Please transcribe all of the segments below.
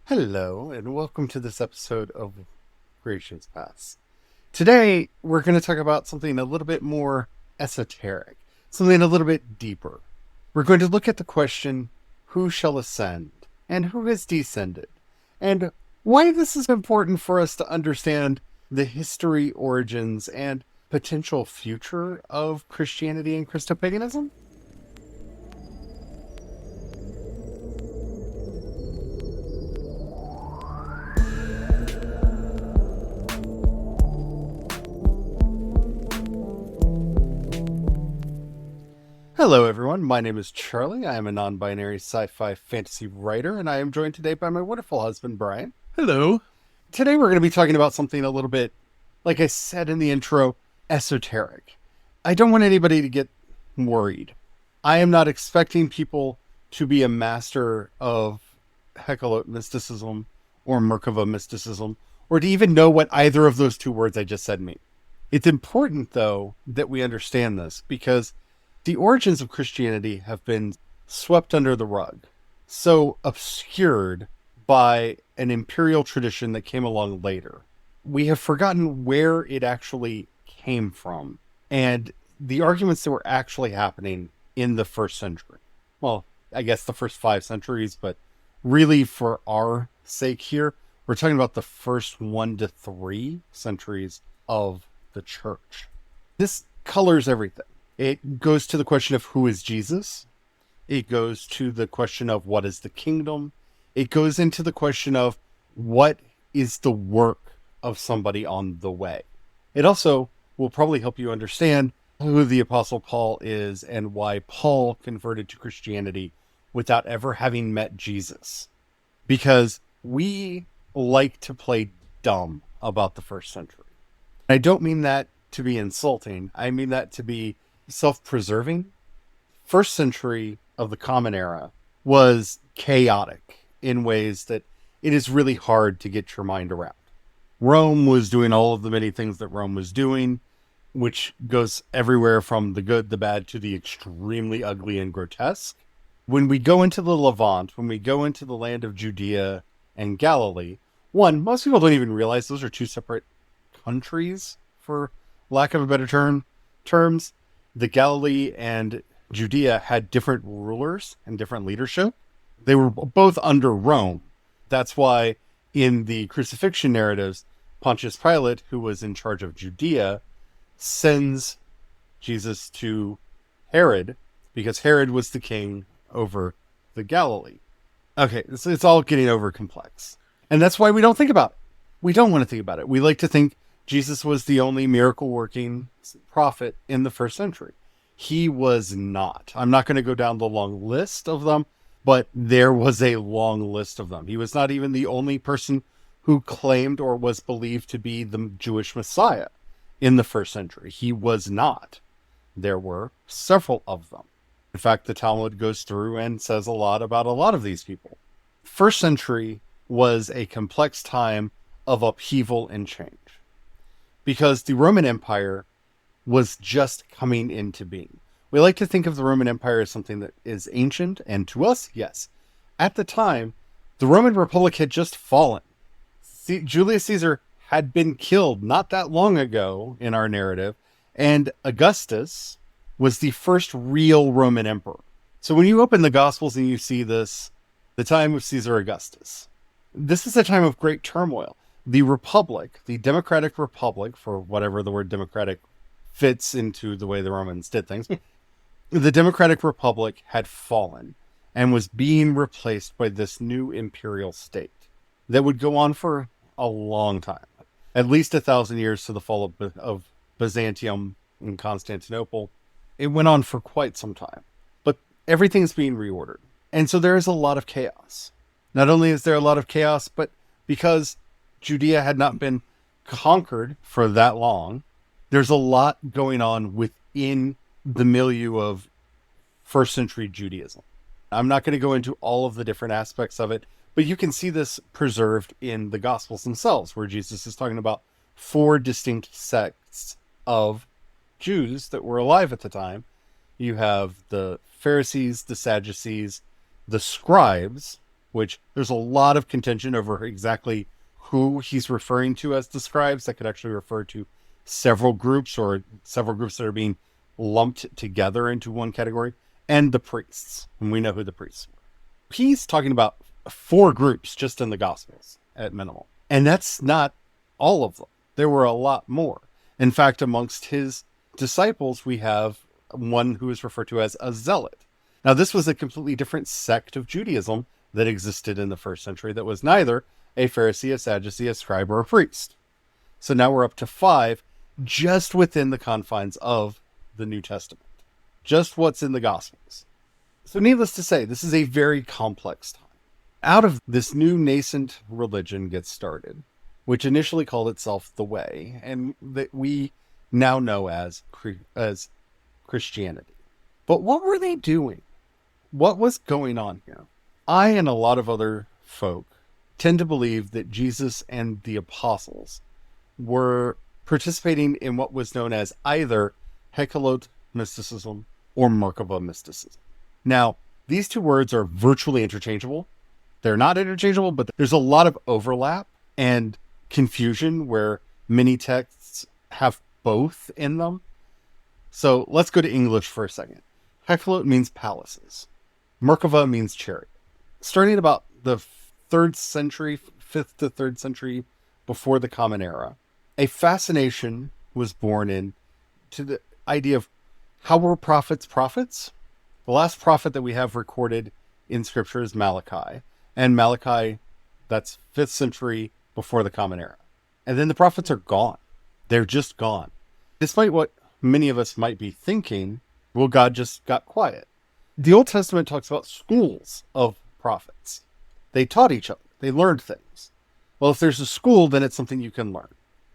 Hello, and welcome to this episode of Creation's Past. Today, we're going to talk about something a little bit more esoteric, something a little bit deeper. We're going to look at the question, who shall ascend, and who has descended, and why this is important for us to understand the history, origins, and potential future of Christianity and Christopaganism. Hello everyone, my name is Charlie. I am a non-binary sci-fi fantasy writer, and I am joined today by my wonderful husband, Brian. Hello. Today we're going to be talking about something a little bit, like I said in the intro, esoteric. I don't want anybody to get worried. I am not expecting people to be a master of hekhalot mysticism or merkava mysticism, or to even know what either of those two words I just said mean. It's important, though, that we understand this, because the origins of Christianity have been swept under the rug, so obscured by an imperial tradition that came along later. We have forgotten where it actually came from and the arguments that were actually happening in the first century. Well, I guess the first 5 centuries, but really for our sake here, we're talking about the first 1 to 3 centuries of the church. This colors everything. It goes to the question of who is Jesus. It goes to the question of what is the kingdom. It goes into the question of what is the work of somebody on the way. It also will probably help you understand who the Apostle Paul is and why Paul converted to Christianity without ever having met Jesus. Because we like to play dumb about the first century. I don't mean that to be insulting. I mean that to be self-preserving. First century of the Common Era was chaotic in ways that it is really hard to get your mind around. Rome was doing all of the many things that Rome was doing, which goes everywhere from the good, the bad, to the extremely ugly and grotesque. When we go into the Levant, when we go into the land of Judea and Galilee, most people don't even realize those are 2 separate countries, for lack of a better terms. The Galilee and Judea had different rulers and different leadership. They were both under Rome. That's why in the crucifixion narratives, Pontius Pilate, who was in charge of Judea, sends Jesus to Herod, because Herod was the king over the Galilee. Okay, it's all getting over complex. And that's why we don't think about it. We don't want to think about it. We like to think Jesus was the only miracle-working prophet in the first century. He was not. I'm not going to go down the long list of them, but there was a long list of them. He was not even the only person who claimed or was believed to be the Jewish Messiah in the first century. He was not. There were several of them. In fact, the Talmud goes through and says a lot about a lot of these people. First century was a complex time of upheaval and change, because the Roman Empire was just coming into being. We like to think of the Roman Empire as something that is ancient, and to us, yes. At the time, the Roman Republic had just fallen. Julius Caesar had been killed not that long ago in our narrative, and Augustus was the first real Roman emperor. So when you open the Gospels and you see this, the time of Caesar Augustus, this is a time of great turmoil. The Republic, the Democratic Republic, for whatever the word democratic fits into the way the Romans did things, the Democratic Republic had fallen and was being replaced by this new imperial state that would go on for a long time, at least 1,000 years to the fall of Byzantium and Constantinople. It went on for quite some time, but everything's being reordered. And so there is a lot of chaos. Not only is there a lot of chaos, but because Judea had not been conquered for that long, there's a lot going on within the milieu of first century Judaism. I'm not going to go into all of the different aspects of it, but you can see this preserved in the Gospels themselves, where Jesus is talking about 4 distinct sects of Jews that were alive at the time. You have the Pharisees, the Sadducees, the scribes, which there's a lot of contention over exactly who he's referring to as the scribes. That could actually refer to several groups, or several groups that are being lumped together into one category, and the priests. And we know who the priests were. He's talking about 4 groups just in the Gospels at minimal. And that's not all of them. There were a lot more. In fact, amongst his disciples, we have one who is referred to as a zealot. Now, this was a completely different sect of Judaism that existed in the first century that was neither a Pharisee, a Sadducee, a scribe, or a priest. So now we're up to 5 just within the confines of the New Testament. Just what's in the Gospels. So needless to say, this is a very complex time. Out of this new nascent religion gets started, which initially called itself the Way, and that we now know as Christianity. But what were they doing? What was going on here? I and a lot of other folk tend to believe that Jesus and the apostles were participating in what was known as either hekhalot mysticism or merkava mysticism. Now, these 2 words are virtually interchangeable. They're not interchangeable, but there's a lot of overlap and confusion where many texts have both in them. So let's go to English for a second. Hekhalot means palaces. Merkava means chariot. Starting about the 3rd century, 5th to 3rd century before the Common Era, a fascination was born into the idea of how were prophets prophets? The last prophet that we have recorded in Scripture is Malachi. And Malachi, that's 5th century before the Common Era. And then the prophets are gone. They're just gone. Despite what many of us might be thinking, well, God just got quiet. The Old Testament talks about schools of prophets. They taught each other. They learned things. Well, if there's a school, then it's something you can learn.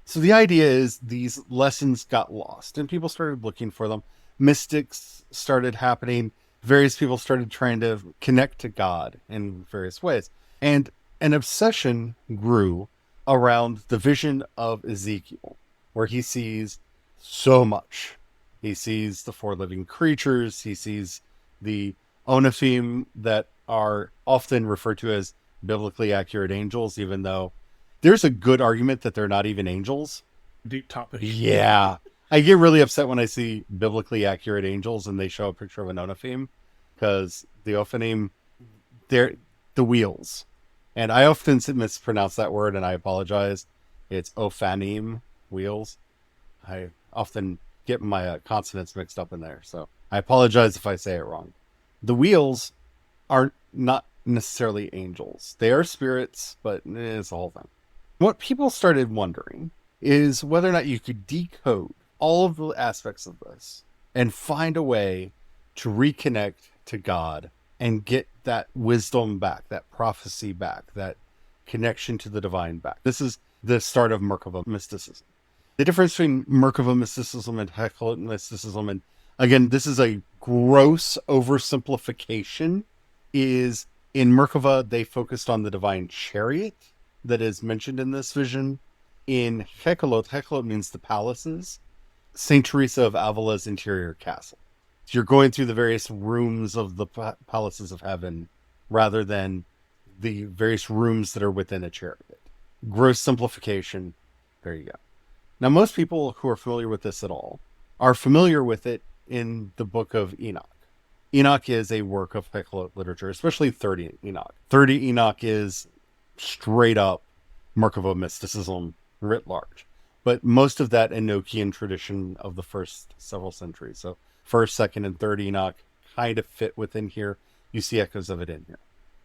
So the idea is these lessons got lost and people started looking for them. Mystics started happening. Various people started trying to connect to God in various ways. And an obsession grew around the vision of Ezekiel, where he sees so much. He sees the 4 living creatures. He sees the Onaphim that are often referred to as biblically accurate angels, even though there's a good argument that they're not even angels. Deep topic. Yeah. I get really upset when I see biblically accurate angels and they show a picture of an Onaphim, because the Ophanim, they're the wheels. And I often mispronounce that word, and I apologize. It's Ophanim, wheels. I often get my consonants mixed up in there, so I apologize if I say it wrong. The wheels are not necessarily angels. They are spirits, but it's the whole thing. What people started wondering is whether or not you could decode all of the aspects of this and find a way to reconnect to God and get that wisdom back, that prophecy back, that connection to the divine back. This is the start of merkava mysticism. The difference between merkava mysticism and hekhalot mysticism, and again, this is a gross oversimplification, is in merkava, they focused on the divine chariot that is mentioned in this vision. In hekhalot means the palaces. St. Teresa of Avila's interior castle. So you're going through the various rooms of the palaces of heaven rather than the various rooms that are within a chariot. Gross simplification. There you go. Now, most people who are familiar with this at all are familiar with it in the book of Enoch. Enoch is a work of hekhalot literature, especially 30 Enoch. 30 Enoch is straight up merkava mysticism writ large. But most of that Enochian tradition of the first several centuries. So 1st, 2nd, and 3rd Enoch kind of fit within here. You see echoes of it in here.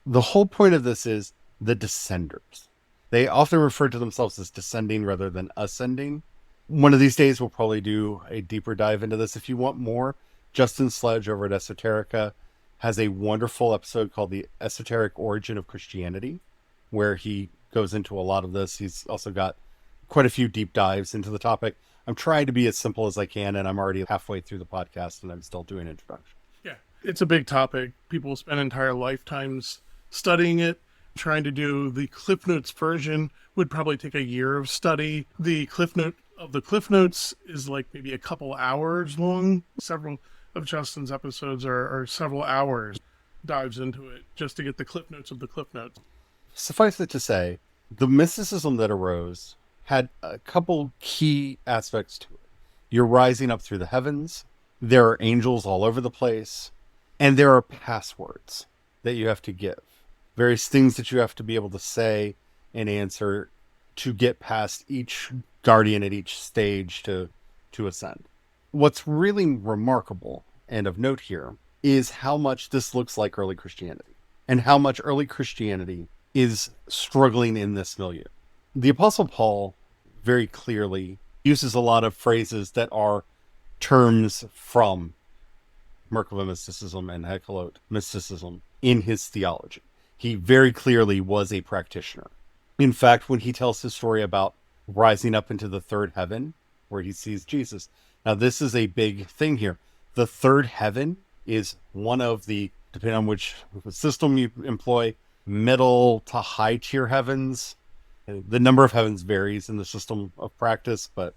The whole point of this is the descenders. They often refer to themselves as descending rather than ascending. One of these days, we'll probably do a deeper dive into this. If you want more, Justin Sledge over at Esoterica has a wonderful episode called The Esoteric Origin of Christianity, where he goes into a lot of this. He's also got quite a few deep dives into the topic. I'm trying to be as simple as I can, and I'm already halfway through the podcast, and I'm still doing introduction. Yeah, it's a big topic. People spend entire lifetimes studying it. Trying to do the Cliff Notes version would probably take a year of study. The Cliff Notes is like maybe a couple hours long. Several of Justin's episodes are several hours. dives into it just to get the cliff notes of the cliff notes. Suffice it to say, the mysticism that arose had a couple key aspects to it. You're rising up through the heavens, there are angels all over the place, and there are passwords that you have to give. Various things that you have to be able to say and answer to get past each guardian at each stage to ascend. What's really remarkable and of note here is how much this looks like early Christianity and how much early Christianity is struggling in this milieu. The Apostle Paul very clearly uses a lot of phrases that are terms from merkava mysticism and hekhalot mysticism in his theology. He very clearly was a practitioner. In fact, when he tells his story about rising up into the third heaven, where he sees Jesus. Now, this is a big thing here. The third heaven is one of the, depending on which system you employ, middle to high tier heavens. The number of heavens varies in the system of practice, but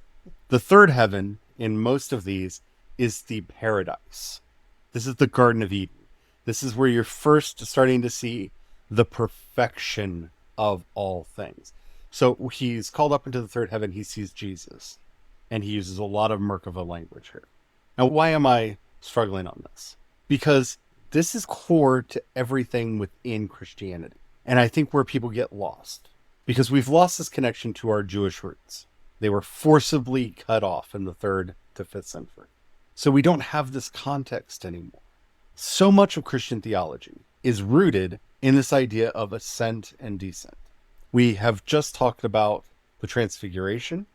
the third heaven in most of these is the paradise. This is the Garden of Eden. This is where you're first starting to see the perfection of all things. So he's called up into the third heaven. He sees Jesus, and he uses a lot of merkava language here. Now, why am I struggling on this? Because this is core to everything within Christianity. And I think where people get lost, because we've lost this connection to our Jewish roots. They were forcibly cut off in the 3rd to 5th century. So we don't have this context anymore. So much of Christian theology is rooted in this idea of ascent and descent. We have just talked about the Transfiguration,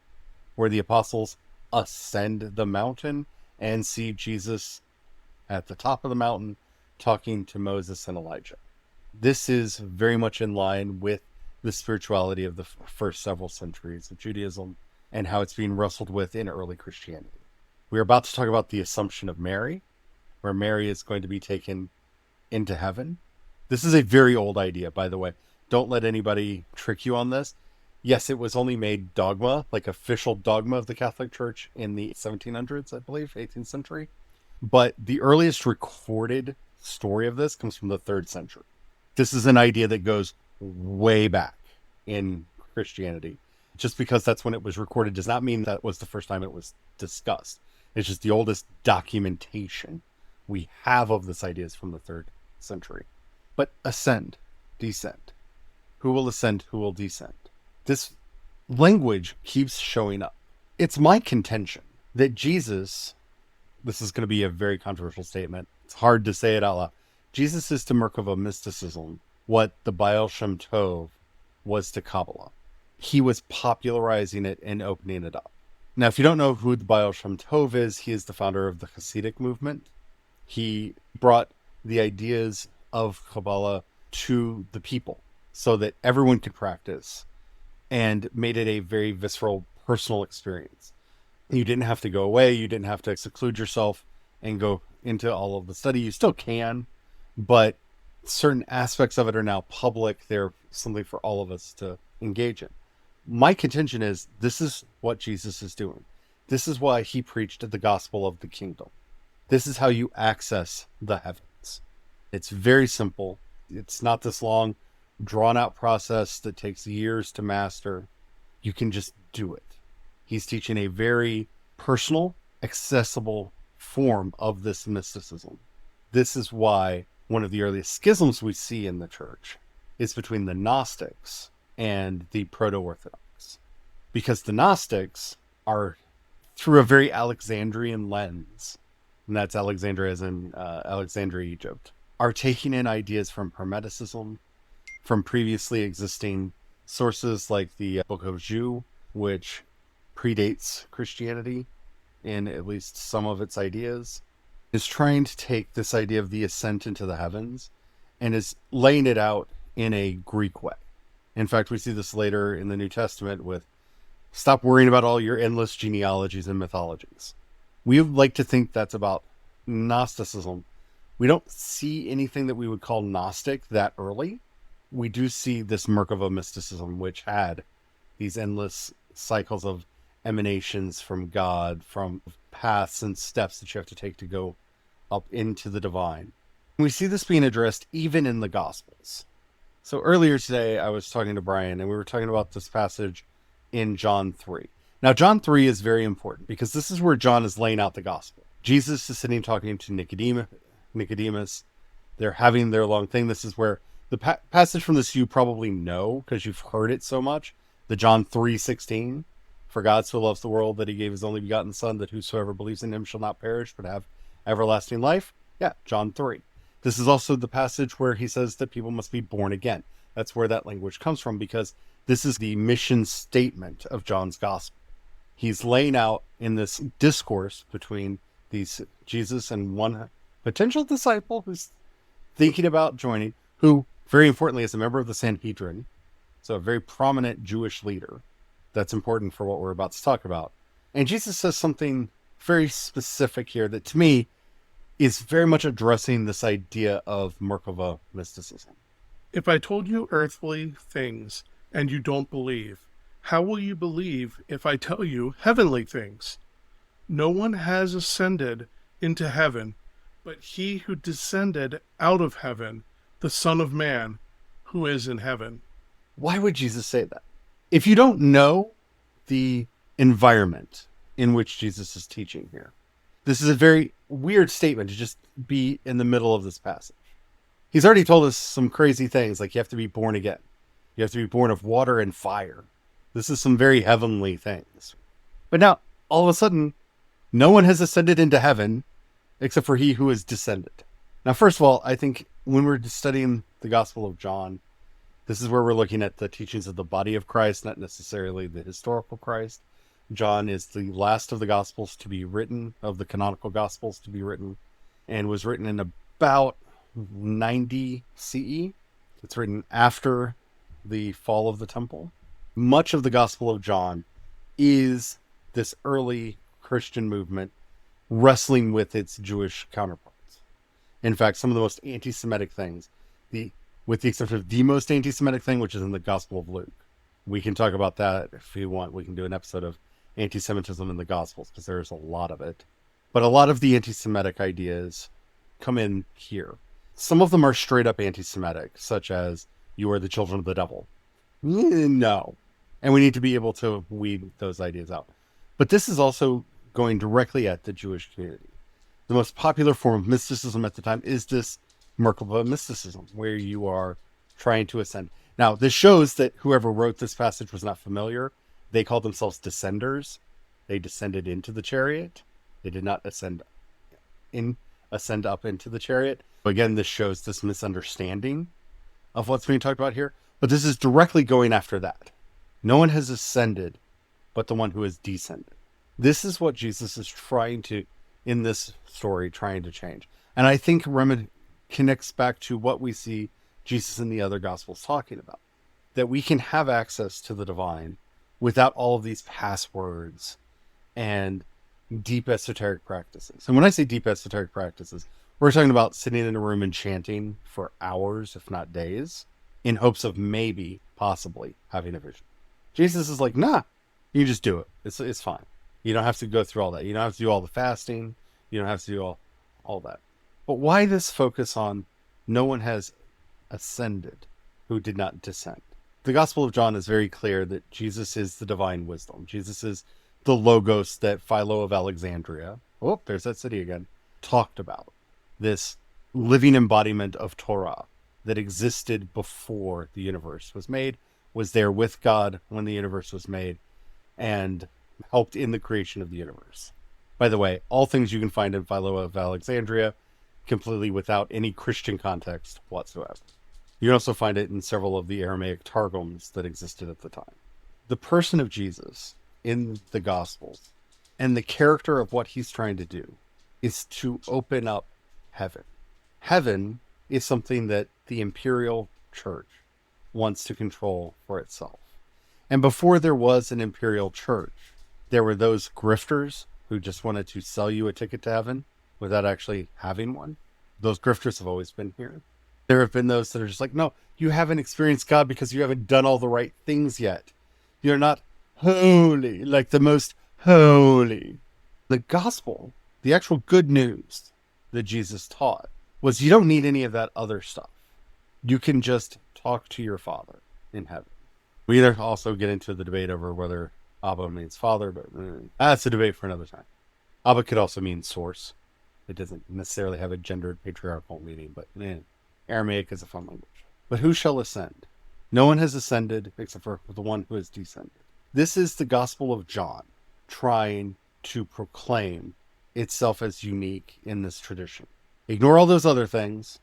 where the apostles ascend the mountain and see Jesus at the top of the mountain talking to Moses and Elijah. This is very much in line with the spirituality of the first several centuries of Judaism and how it's being wrestled with in early Christianity. We're about to talk about the Assumption of Mary, where Mary is going to be taken into heaven. This is a very old idea, by the way. Don't let anybody trick you on this. Yes, it was only made dogma, like official dogma of the Catholic Church in the 1700s, I believe, 18th century. But the earliest recorded story of this comes from the 3rd century. This is an idea that goes way back in Christianity. Just because that's when it was recorded does not mean that was the first time it was discussed. It's just the oldest documentation we have of this idea is from the 3rd century. But ascend, descend. Who will ascend? Who will descend? This language keeps showing up. It's my contention that Jesus, this is going to be a very controversial statement. It's hard to say it out loud. Jesus is to merkava mysticism what the Baal Shem Tov was to Kabbalah. He was popularizing it and opening it up. Now, if you don't know who the Baal Shem Tov is, he is the founder of the Hasidic movement. He brought the ideas of Kabbalah to the people so that everyone could practice and made it a very visceral, personal experience. You didn't have to go away. You didn't have to seclude yourself and go into all of the study. You still can, but certain aspects of it are now public. They're something for all of us to engage in. My contention is this is what Jesus is doing. This is why he preached the gospel of the kingdom. This is how you access the heavens. It's very simple. It's not this long, drawn-out process that takes years to master. You can just do it. He's teaching a very personal, accessible form of this mysticism. This is why one of the earliest schisms we see in the church is between the Gnostics and the proto-Orthodox. Because the Gnostics are, through a very Alexandrian lens, and that's Alexandria as in Alexandria, Egypt, are taking in ideas from Hermeticism, from previously existing sources like the Book of Jude, which predates Christianity in at least some of its ideas, is trying to take this idea of the ascent into the heavens and is laying it out in a Greek way. In fact, we see this later in the New Testament with stop worrying about all your endless genealogies and mythologies. We would like to think that's about Gnosticism. We don't see anything that we would call Gnostic that early. We do see this merkava mysticism, which had these endless cycles of emanations from God, from paths and steps that you have to take to go up into the divine. We see this being addressed even in the Gospels. So earlier today, I was talking to Brian, and we were talking about this passage in John 3. Now, John 3 is very important because this is where John is laying out the gospel. Jesus is sitting talking to Nicodemus. They're having their long thing. This is where the passage from this you probably know because you've heard it so much. The John 3:16, for God so loves the world that he gave his only begotten Son, that whosoever believes in him shall not perish but have everlasting life. Yeah, John 3. This is also the passage where he says that people must be born again. That's where that language comes from, because this is the mission statement of John's gospel. He's laying out in this discourse between these Jesus and one potential disciple who's thinking about joining, who very importantly is a member of the Sanhedrin, so a very prominent Jewish leader. That's important for what we're about to talk about. And Jesus says something very specific here that to me is very much addressing this idea of merkava mysticism. If I told you earthly things and you don't believe, how will you believe if I tell you heavenly things? No one has ascended into heaven, but he who descended out of heaven, the Son of Man, who is in heaven. Why would Jesus say that? If you don't know the environment in which Jesus is teaching here, this is a very weird statement to just be in the middle of this passage. He's already told us some crazy things, like you have to be born again. You have to be born of water and fire. This is some very heavenly things. But now, all of a sudden, no one has ascended into heaven except for he who has descended. Now, first of all, I think when we're studying the Gospel of John, this is where we're looking at the teachings of the body of Christ, not necessarily the historical Christ. John is the last of the Gospels to be written, of the canonical Gospels to be written, and was written in about 90 CE. It's written after the fall of the temple. Much of the Gospel of John is this early Christian movement wrestling with its Jewish counterparts. In fact, some of the most anti-Semitic things, with the exception of the most anti-Semitic thing, which is in the Gospel of Luke. We can talk about that if you want. We can do an episode of anti-Semitism in the Gospels, because there's a lot of it. But a lot of the anti-Semitic ideas come in here. Some of them are straight up anti-Semitic, such as, you are the children of the devil. No. And we need to be able to weed those ideas out. But this is also going directly at the Jewish community. The most popular form of mysticism at the time is this merkava mysticism, where you are trying to ascend. Now, this shows that whoever wrote this passage was not familiar. They called themselves descenders. They descended into the chariot. They did not ascend up into the chariot. Again, this shows this misunderstanding of what's being talked about here. But this is directly going after that. No one has ascended but the one who has descended. This is what Jesus is trying to, in this story, trying to change. And I think connects back to what we see Jesus in the other Gospels talking about. That we can have access to the divine without all of these passwords and deep esoteric practices. And when I say deep esoteric practices, we're talking about sitting in a room and chanting for hours, if not days, in hopes of maybe, possibly, having a vision. Jesus is like, nah, you just do it. It's fine. You don't have to go through all that. You don't have to do all the fasting. You don't have to do all that. But why this focus on no one has ascended who did not descend? The Gospel of John is very clear that Jesus is the divine wisdom. Jesus is the logos that Philo of Alexandria, oh, there's that city again, talked about. This living embodiment of Torah that existed before the universe was made, was there with God when the universe was made, and helped in the creation of the universe. By the way, all things you can find in Philo of Alexandria, completely without any Christian context whatsoever. You can also find it in several of the Aramaic Targums that existed at the time. The person of Jesus in the Gospels and the character of what he's trying to do is to open up heaven. Heaven is something that the imperial church wants to control for itself. And before there was an imperial church, there were those grifters who just wanted to sell you a ticket to heaven without actually having one. Those grifters have always been here. There have been those that are just like, no, you haven't experienced God because you haven't done all the right things yet. You're not holy, like the most holy. The gospel, the actual good news that Jesus taught, was you don't need any of that other stuff. You can just talk to your Father in heaven. We either also get into the debate over whether Abba means Father, but that's a debate for another time. Abba could also mean source. It doesn't necessarily have a gendered patriarchal meaning, but Aramaic is a fun language. But who shall ascend? No one has ascended except for the one who has descended. This is the Gospel of John trying to proclaim itself as unique in this tradition. Ignore all those other things.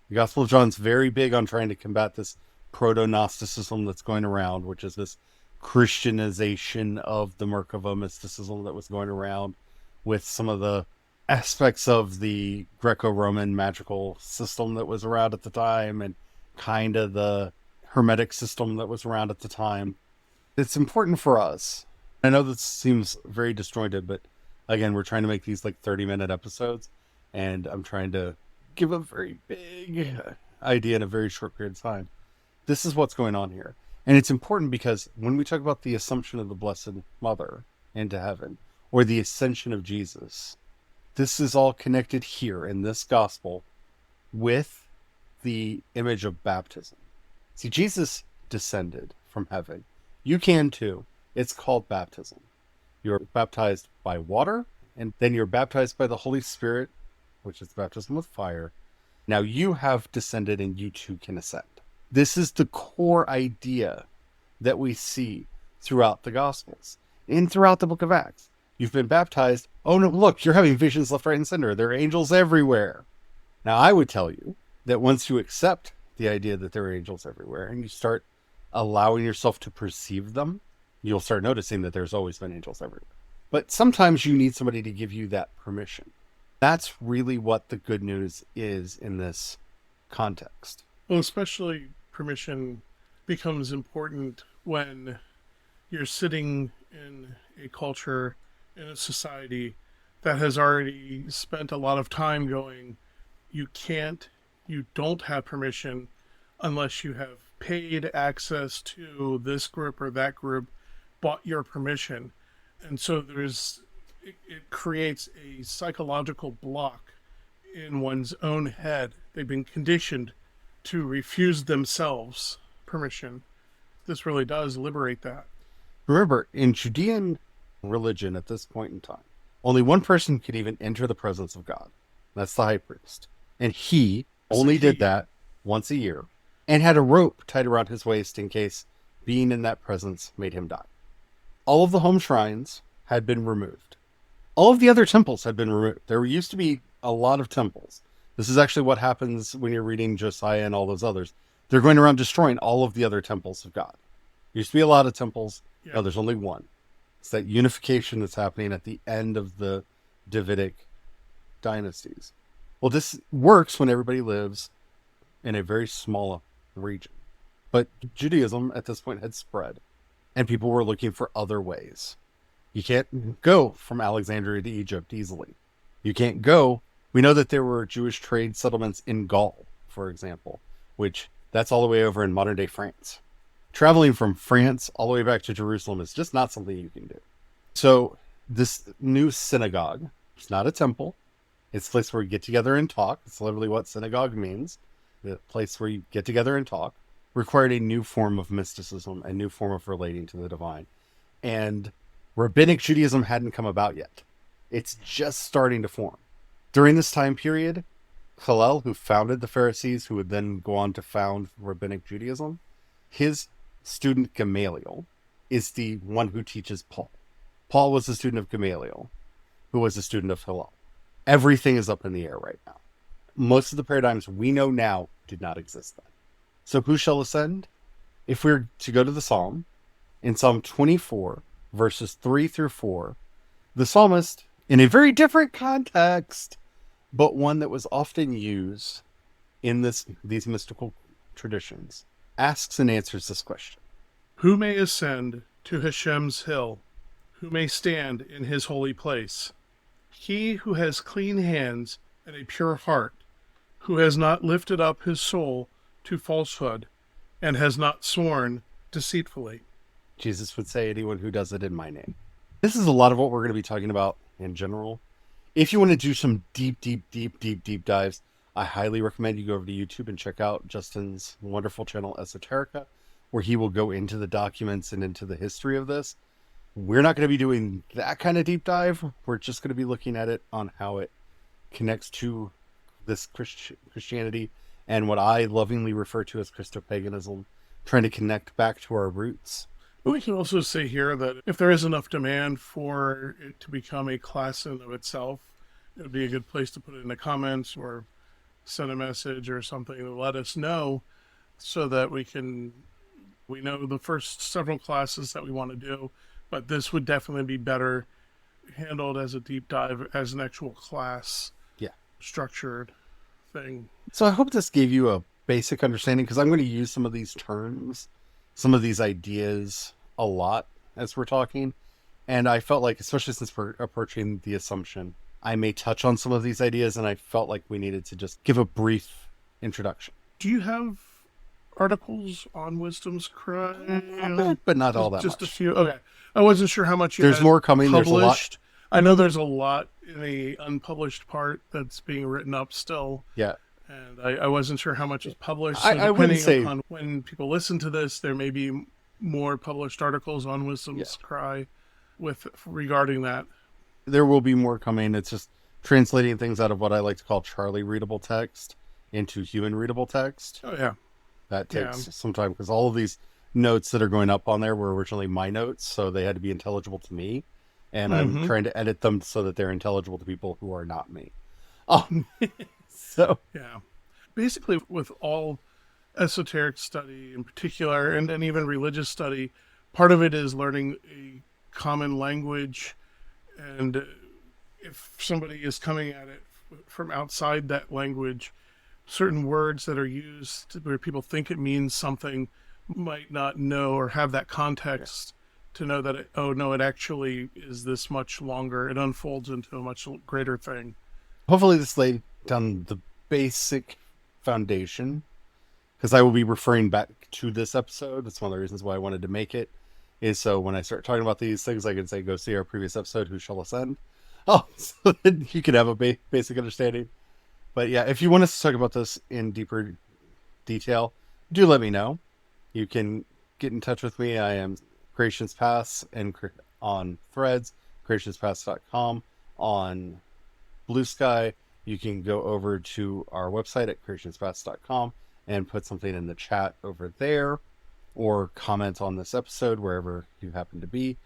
The Gospel of John's very big on trying to combat this proto-Gnosticism that's going around, which is this Christianization of the merkava mysticism that was going around with some of the aspects of the Greco-Roman magical system that was around at the time and kind of the Hermetic system that was around at the time. It's important for us. I know this seems very disjointed, but again, we're trying to make these like 30-minute episodes, and I'm trying to give a very big idea in a very short period of time. This is what's going on here. And it's important because when we talk about the assumption of the Blessed Mother into heaven, or the ascension of Jesus, this is all connected here in this gospel with the image of baptism. See, Jesus descended from heaven. You can too. It's called baptism. You're baptized by water, and then you're baptized by the Holy Spirit, which is baptism with fire. Now you have descended and you too can ascend. This is the core idea that we see throughout the Gospels and throughout the book of Acts. You've been baptized. Oh no, look, you're having visions left, right, and center. There are angels everywhere. Now I would tell you that once you accept the idea that there are angels everywhere and you start allowing yourself to perceive them, you'll start noticing that there's always been angels everywhere. But sometimes you need somebody to give you that permission. That's really what the good news is in this context. Well, especially permission becomes important when you're sitting in a culture, in a society that has already spent a lot of time going, you don't have permission unless you have paid access to this group or that group, bought your permission. And so it creates a psychological block in one's own head. They've been conditioned to refuse themselves permission. This really does liberate that. Remember, in Judean religion at this point in time, only one person could even enter the presence of God. That's the high priest. And he only did that once a year and had a rope tied around his waist in case being in that presence made him die. All of the home shrines had been removed. All of the other temples had been removed. There used to be a lot of temples. This is actually what happens when you're reading Josiah and all those others. They're going around destroying all of the other temples of God. There used to be a lot of temples. Yeah. Now there's only one. It's that unification that's happening at the end of the Davidic dynasties. Well, this works when everybody lives in a very small region. But Judaism at this point had spread, and people were looking for other ways. You can't go from Alexandria to Egypt easily. You can't go. We know that there were Jewish trade settlements in Gaul, for example, which that's all the way over in modern day France. Traveling from France all the way back to Jerusalem is just not something you can do. So this new synagogue, it's not a temple. It's a place where you get together and talk. It's literally what synagogue means. The place where you get together and talk. Required a new form of mysticism, a new form of relating to the divine. And rabbinic Judaism hadn't come about yet. It's just starting to form. During this time period, Hillel, who founded the Pharisees, who would then go on to found rabbinic Judaism, his student Gamaliel is the one who teaches Paul. Paul was a student of Gamaliel, who was a student of Hillel. Everything is up in the air right now. Most of the paradigms we know now did not exist then. So who shall ascend? If we're to go to the Psalm, in Psalm 24, verses 3 through 4, the psalmist, in a very different context, but one that was often used in these mystical traditions, asks and answers this question. Who may ascend to Hashem's hill? Who may stand in his holy place? He who has clean hands and a pure heart, who has not lifted up his soul to falsehood, and has not sworn deceitfully. Jesus would say, anyone who does it in my name. This is a lot of what we're going to be talking about in general. If you want to do some deep dives, I highly recommend you go over to YouTube and check out Justin's wonderful channel, Esoterica, where he will go into the documents and into the history of this. We're not going to be doing that kind of deep dive. We're just going to be looking at it on how it connects to this Christianity and what I lovingly refer to as Christopaganism, trying to connect back to our roots. But we can also say here that if there is enough demand for it to become a class in of itself, it would be a good place to put it in the comments or send a message or something to let us know, so that we know the first several classes that we want to do, but this would definitely be better handled as a deep dive, as an actual class, structured thing. So I hope this gave you a basic understanding, because I'm going to use some of these terms, some of these ideas a lot as we're talking, and I felt like, especially since we're approaching the Assumption, I may touch on some of these ideas, and I felt like we needed to just give a brief introduction. Do you have articles on Wisdom's Cry? But not all that just much. A few. Okay, I wasn't sure how much you There's had more coming. published. There's a lot. I know there's a lot in the unpublished part that's being written up still. Yeah. And I wasn't sure how much is published. So I wouldn't say... upon when people listen to this, there may be more published articles on Wisdom's Cry regarding that. There will be more coming. It's just translating things out of what I like to call Charlie readable text into human readable text. Oh, yeah. That takes some time, because all of these notes that are going up on there were originally my notes, so they had to be intelligible to me. And I'm trying to edit them so that they're intelligible to people who are not me. So yeah, basically with all esoteric study in particular, and then even religious study, part of it is learning a common language. And if somebody is coming at it from outside that language, certain words that are used where people think it means something might not know or have that context to know that it actually is this much longer. It unfolds into a much greater thing. Hopefully this laid down the basic foundation, because I will be referring back to this episode. That's one of the reasons why I wanted to make it, is so when I start talking about these things, I can say, go see our previous episode, Who Shall Ascend? So that you can have a basic understanding. But yeah, if you want us to talk about this in deeper detail, do let me know. You can get in touch with me. I am Creation's Pass and on Threads, creationspass.com. On Blue Sky, you can go over to our website at creationspass.com and put something in the chat over there, or comment on this episode wherever you happen to be.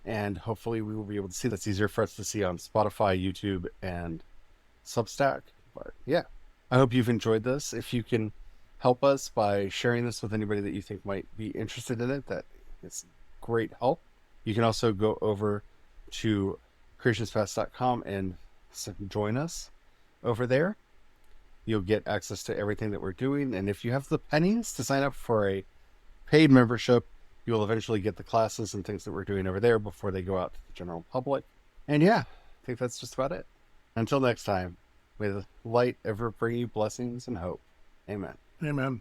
And hopefully we will be able to see. That's easier for us to see on Spotify, YouTube, and Substack. But yeah, I hope you've enjoyed this. If you can help us by sharing this with anybody that you think might be interested in it, that is great help. You can also go over to creationspass.com and join us over there. You'll get access to everything that we're doing. And if you have the pennies to sign up for a paid membership, you will eventually get the classes and things that we're doing over there before they go out to the general public. And yeah, I think that's just about it. Until next time, may the light ever bring you blessings and hope. Amen. Amen.